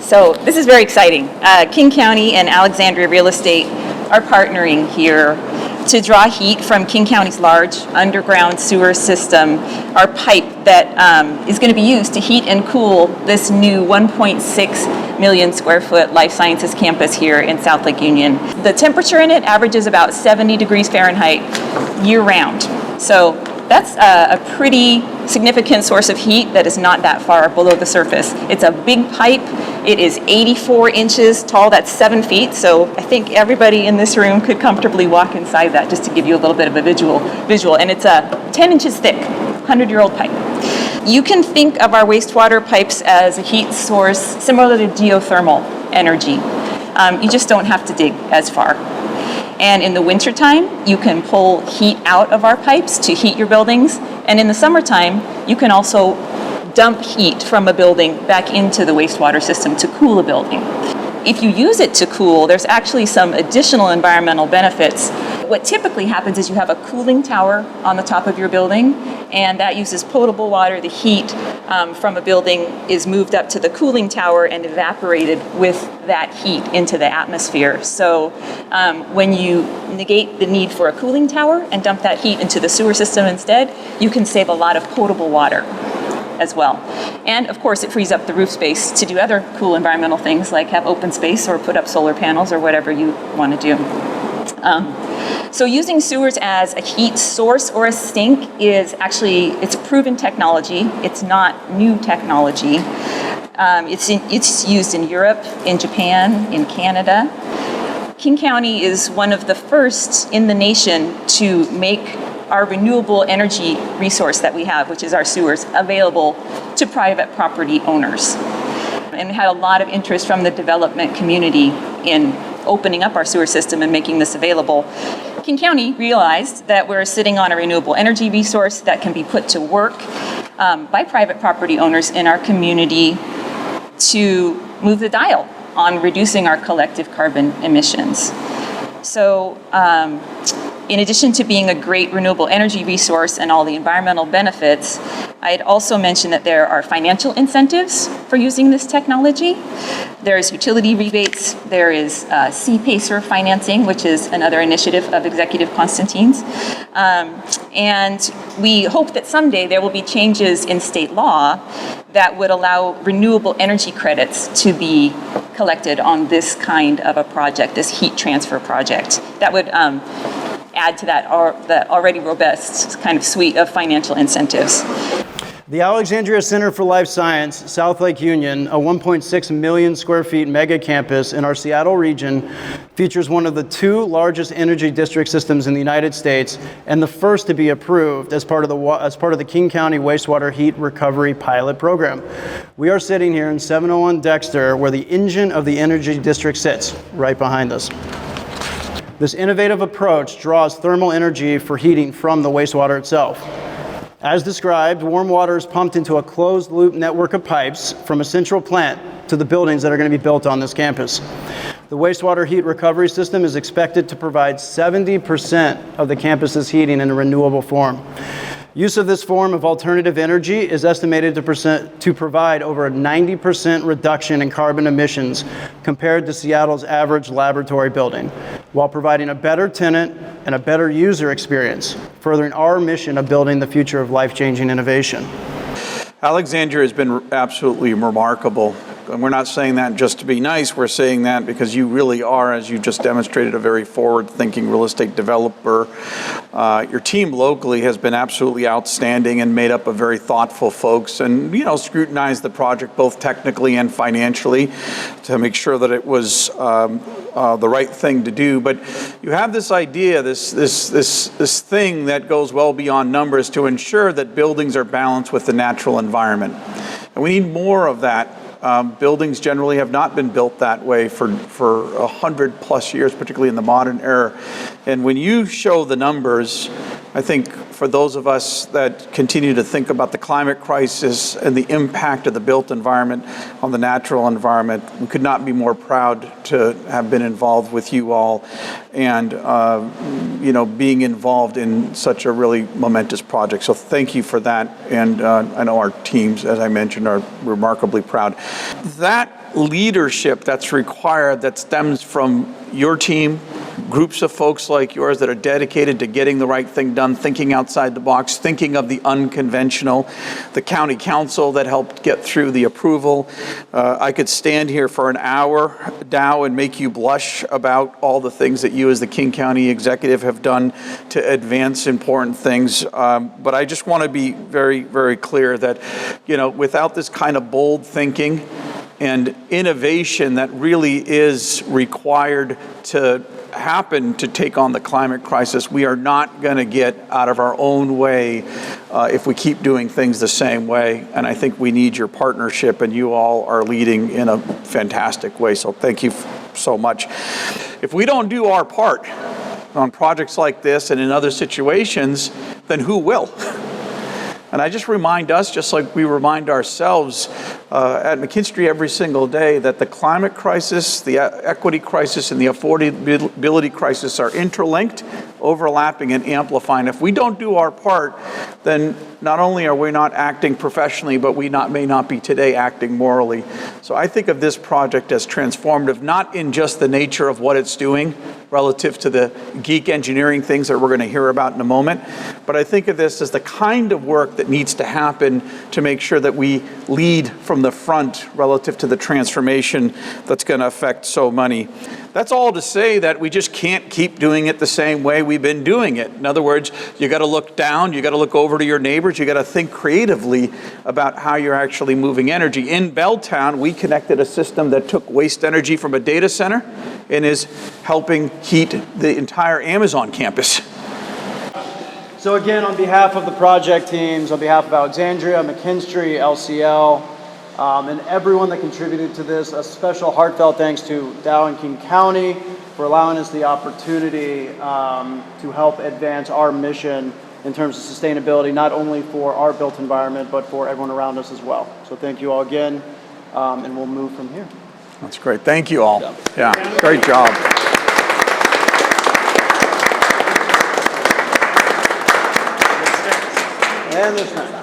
So this is very exciting. King County and Alexandria Real Estate are partnering here to draw heat from King County's large underground sewer system, our pipe that is going to be used to heat and cool this new 1.6 million square foot life sciences campus here in South Lake Union. The temperature in it averages about 70 degrees Fahrenheit year round. So that's a pretty significant source of heat that is not that far below the surface. It's a big pipe. It is 84 inches tall. That's 7 feet. So I think everybody in this room could comfortably walk inside that, just to give you a little bit of a visual. And it's 10 inches thick, 100-year-old pipe. You can think of our wastewater pipes as a heat source similar to geothermal energy. You just don't have to dig as far. And in the wintertime, you can pull heat out of our pipes to heat your buildings. And in the summertime, you can also dump heat from a building back into the wastewater system to cool a building. If you use it to cool, there's actually some additional environmental benefits. What typically happens is you have a cooling tower on the top of your building, and that uses potable water. The heat from a building is moved up to the cooling tower and evaporated with that heat into the atmosphere. So when you negate the need for a cooling tower and dump that heat into the sewer system instead, you can save a lot of potable water as well. And of course, it frees up the roof space to do other cool environmental things like have open space or put up solar panels or whatever you want to do. So using sewers as a heat source or a sink is actually, it's a proven technology. It's not new technology. It's used in Europe, in Japan, in Canada. King County is one of the first in the nation to make our renewable energy resource that we have, which is our sewers, available to private property owners. And we had a lot of interest from the development community in opening up our sewer system and making this available. King County realized that we're sitting on a renewable energy resource that can be put to work by private property owners in our community to move the dial on reducing our collective carbon emissions. So in addition to being a great renewable energy resource and all the environmental benefits, I'd also mention that there are financial incentives for using this technology. There's utility rebates, there is C-PACER financing, which is another initiative of Executive Constantine's. And we hope that someday there will be changes in state law that would allow renewable energy credits to be collected on this kind of a project, this heat transfer project. That would add to that already robust kind of suite of financial incentives. The Alexandria Center for Life Science, South Lake Union, a 1.6 million square feet mega campus in our Seattle region, features one of the 2 largest energy district systems in the United States and the first to be approved as part of the King County Wastewater Heat Recovery Pilot Program. We are sitting here in 701 Dexter, where the engine of the energy district sits, right behind us. This innovative approach draws thermal energy for heating from the wastewater itself. As described, warm water is pumped into a closed-loop network of pipes from a central plant to the buildings that are going to be built on this campus. The wastewater heat recovery system is expected to provide 70% of the campus's heating in a renewable form. Use of this form of alternative energy is estimated to provide over a 90% reduction in carbon emissions compared to Seattle's average laboratory building, while providing a better tenant and a better user experience, furthering our mission of building the future of life-changing innovation. Alexandria has been absolutely remarkable. And we're not saying that just to be nice, we're saying that because you really are, as you just demonstrated, a very forward-thinking real estate developer. Your team locally has been absolutely outstanding and made up of very thoughtful folks and, scrutinized the project both technically and financially to make sure that it was the right thing to do. But you have this idea, this thing that goes well beyond numbers to ensure that buildings are balanced with the natural environment. And we need more of that. Buildings generally have not been built that way for 100+ years, particularly in the modern era. And when you show the numbers, I think for those of us that continue to think about the climate crisis and the impact of the built environment on the natural environment, we could not be more proud to have been involved with you all and being involved in such a really momentous project. So thank you for that. And I know our teams, as I mentioned, are remarkably proud. That leadership that's required, that stems from your team, groups of folks like yours that are dedicated to getting the right thing done, thinking outside the box, thinking of the unconventional, the county council that helped get through the approval. I could stand here for an hour, Dow, and make you blush about all the things that you as the King County executive have done to advance important things. But I just want to be very, very clear that, without this kind of bold thinking and innovation that really is required to happen to take on the climate crisis, we are not going to get out of our own way if we keep doing things the same way. And I think we need your partnership, and you all are leading in a fantastic way. So thank you so much. If we don't do our part on projects like this and in other situations, then who will? And I just remind us, just like we remind ourselves at McKinstry every single day, that the climate crisis, the equity crisis, and the affordability crisis are interlinked, overlapping, and amplifying. If we don't do our part, then not only are we not acting professionally, but we may not be today acting morally. So I think of this project as transformative, not in just the nature of what it's doing relative to the geek engineering things that we're going to hear about in a moment, but I think of this as the kind of work that needs to happen to make sure that we lead from the front relative to the transformation that's going to affect so many. That's all to say that we just can't keep doing it the same way we've been doing it. In other words, you got to look down, you got to look over to your neighbors, you got to think creatively about how you're actually moving energy. In Belltown, we connected a system that took waste energy from a data center and is helping heat the entire Amazon campus. So again, on behalf of the project teams, on behalf of Alexandria, McKinstry, LCL, and everyone that contributed to this, a special heartfelt thanks to Dow and King County for allowing us the opportunity to help advance our mission in terms of sustainability, not only for our built environment, but for everyone around us as well. So thank you all again, and we'll move from here. That's great. Thank you all. Yeah, great job. And this time.